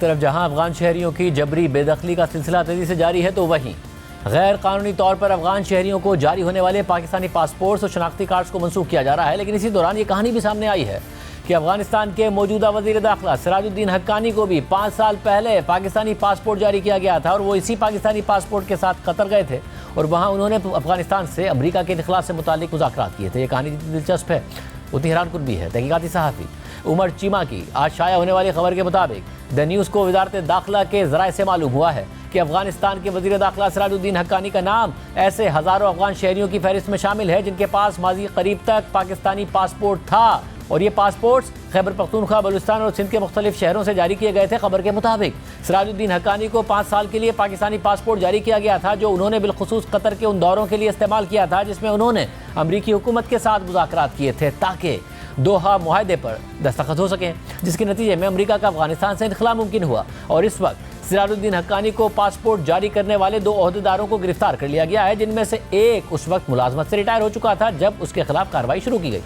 طرف جہاں افغان شہریوں کی جبری بے دخلی کا سلسلہ تیزی سے جاری ہے تو وہیں غیر قانونی طور پر افغان شہریوں کو جاری ہونے والے پاکستانی پاسپورٹس اور شناختی کارڈز کو منسوخ کیا جا رہا ہے۔ لیکن اسی دوران یہ کہانی بھی سامنے آئی ہے کہ افغانستان کے موجودہ وزیر داخلہ سراج الدین حقانی کو بھی 5 سال پہلے پاکستانی پاسپورٹ جاری کیا گیا تھا اور وہ اسی پاکستانی پاسپورٹ کے ساتھ قطر گئے تھے اور وہاں انہوں نے افغانستان سے امریکہ کے انخلاء سے متعلق مذاکرات کیے تھے۔ یہ کہانی جتنی دلچسپ ہے اتنی حیران کن بھی ہے۔ تحقیقاتی صحافی عمر چیمہ کی آج شائع ہونے والی خبر کے مطابق دی نیوز کو وزارت داخلہ کے ذرائع سے معلوم ہوا ہے کہ افغانستان کے وزیر داخلہ سراج الدین حقانی کا نام ایسے ہزاروں افغان شہریوں کی فہرست میں شامل ہے جن کے پاس ماضی قریب تک پاکستانی پاسپورٹ تھا اور یہ پاسپورٹس خیبر پختونخوا، بلوچستان اور سندھ کے مختلف شہروں سے جاری کیے گئے تھے۔ خبر کے مطابق سراج الدین حقانی کو 5 سال کے لیے پاکستانی پاسپورٹ جاری کیا گیا تھا جو انہوں نے بالخصوص قطر کے ان دوروں کے لیے استعمال کیا تھا جس میں انہوں نے امریکی حکومت کے ساتھ مذاکرات کیے تھے تاکہ دوحہ معاہدے پر دستخط ہو سکیں، جس کے نتیجے میں امریکہ کا افغانستان سے انخلاء ممکن ہوا اور اس وقت سراج الدین حقانی کو پاسپورٹ جاری کرنے والے 2 عہدیداروں کو گرفتار کر لیا گیا ہے جن میں سے ایک اس وقت ملازمت سے ریٹائر ہو چکا تھا جب اس کے خلاف کارروائی شروع کی گئی۔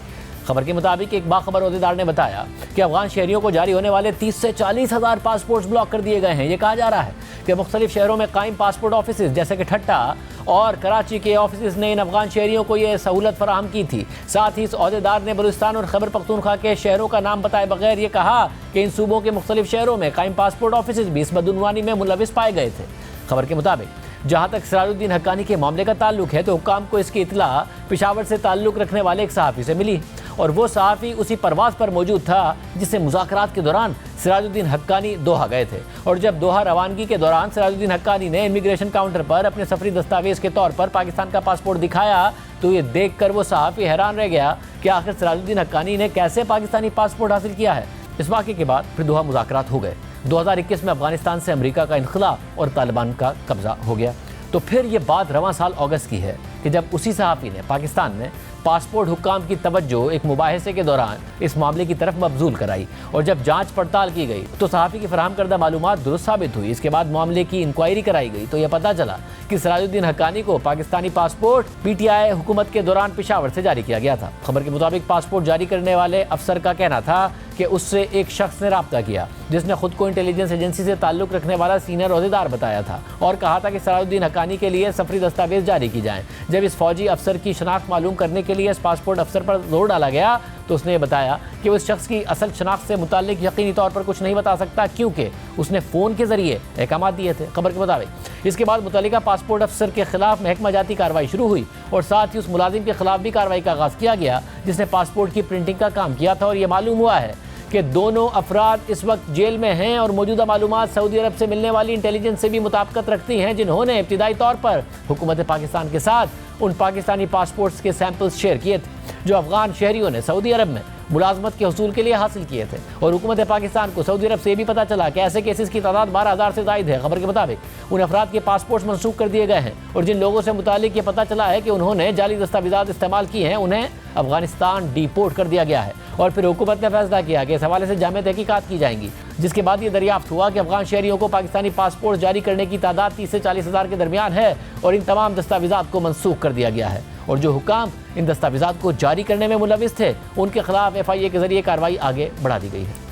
خبر کے مطابق ایک باخبر عہدیدار نے بتایا کہ افغان شہریوں کو جاری ہونے والے 30 سے 40 ہزار پاسپورٹس بلاک کر دیے گئے ہیں۔ یہ کہا جا رہا ہے کہ مختلف شہروں میں قائم پاسپورٹ آفیسز جیسے کہ ٹھٹہ اور کراچی کے آفیسز نے ان افغان شہریوں کو یہ سہولت فراہم کی تھی۔ ساتھ ہی اس عہدیدار نے بلوچستان اور خیبر پختونخوا کے شہروں کا نام بتائے بغیر یہ کہا کہ ان صوبوں کے مختلف شہروں میں قائم پاسپورٹ آفیسز بھی اس بدعنوانی میں ملوث پائے گئے تھے۔ خبر کے مطابق جہاں تک سراج الدین حقانی کے معاملے کا تعلق ہے تو حکام کو اس کی اطلاع پشاور سے تعلق رکھنے والے ایک صحافی سے ملی اور وہ صحافی اسی پرواز پر موجود تھا جس سے مذاکرات کے دوران سراج الدین حقانی دوحہ گئے تھے اور جب دوحہ روانگی کے دوران سراج الدین حقانی نے امیگریشن کاؤنٹر پر اپنے سفری دستاویز کے طور پر پاکستان کا پاسپورٹ دکھایا تو یہ دیکھ کر وہ صحافی حیران رہ گیا کہ آخر سراج الدین حقانی نے کیسے پاکستانی پاسپورٹ حاصل کیا ہے۔ اس واقعے کے بعد پھر دوحہ مذاکرات ہو گئے۔ 2021 میں افغانستان سے امریکہ کا انخلاء اور طالبان کا قبضہ ہو گیا تو پھر یہ بات رواں سال اگست کی ہے کہ جب اسی صحافی نے پاکستان میں پاسپورٹ حکام کی توجہ ایک مباحثے کے دوران اس معاملے کی طرف مبذول کرائی اور جب جانچ پڑتال کی گئی تو صحافی کی فراہم کردہ معلومات درست ثابت ہوئی۔ اس کے بعد معاملے کی انکوائری کرائی گئی تو یہ پتہ چلا کہ سراج الدین حقانی کو Pakistani passport P T I حکومت کے دوران پشاور سے جاری کیا گیا تھا۔ خبر کے مطابق پاسپورٹ جاری کرنے والے افسر کا کہنا تھا کہ اس سے ایک شخص نے رابطہ کیا جس نے خود کو انٹیلیجنس ایجنسی سے تعلق رکھنے والا سینئر عہدیدار بتایا تھا اور کہا تھا کہ سراج الدین حقانی کے لیے سفری دستاویز جاری کی جائیں۔ جب اس فوجی افسر کی شناخت معلوم کرنے کے لیے اس پاسپورٹ افسر پر زور ڈالا گیا تو اس نے یہ بتایا کہ وہ اس شخص کی اصل شناخت سے متعلق یقینی طور پر کچھ نہیں بتا سکتا کیونکہ اس نے فون کے ذریعے احکامات دیے تھے۔ خبر کے مطابق اس کے بعد متعلقہ پاسپورٹ افسر کے خلاف محکمہ جاتی کارروائی شروع ہوئی اور ساتھ ہی اس ملازم کے خلاف بھی کارروائی کا آغاز کیا گیا جس نے پاسپورٹ کی پرنٹنگ کا کام کیا تھا اور یہ معلوم ہوا ہے کہ دونوں افراد اس وقت جیل میں ہیں اور موجودہ معلومات سعودی عرب سے ملنے والی انٹیلیجنس سے بھی مطابقت رکھتی ہیں جنہوں نے ابتدائی طور پر حکومت پاکستان کے ساتھ ان پاکستانی پاسپورٹس کے سیمپلز شیئر کیے تھے جو افغان شہریوں نے سعودی عرب میں ملازمت کے حصول کے لیے حاصل کیے تھے اور حکومت پاکستان کو سعودی عرب سے یہ بھی پتہ چلا کہ ایسے کیسز کی تعداد 12,000 سے زائد ہے۔ خبر کے مطابق ان افراد کے پاسپورٹس منسوخ کر دیے گئے ہیں اور جن لوگوں سے متعلق یہ پتہ چلا ہے کہ انہوں نے جعلی دستاویزات استعمال کی ہیں انہیں افغانستان ڈیپورٹ کر دیا گیا ہے اور پھر حکومت نے فیصلہ کیا کہ اس حوالے سے جامع تحقیقات کی جائیں گی جس کے بعد یہ دریافت ہوا کہ افغان شہریوں کو پاکستانی پاسپورٹ جاری کرنے کی تعداد 30 سے 40 ہزار کے درمیان ہے اور ان تمام دستاویزات کو منسوخ کر دیا گیا ہے اور جو حکام ان دستاویزات کو جاری کرنے میں ملوث تھے ان کے خلاف FIA کے ذریعے کارروائی آگے بڑھا دی گئی ہے۔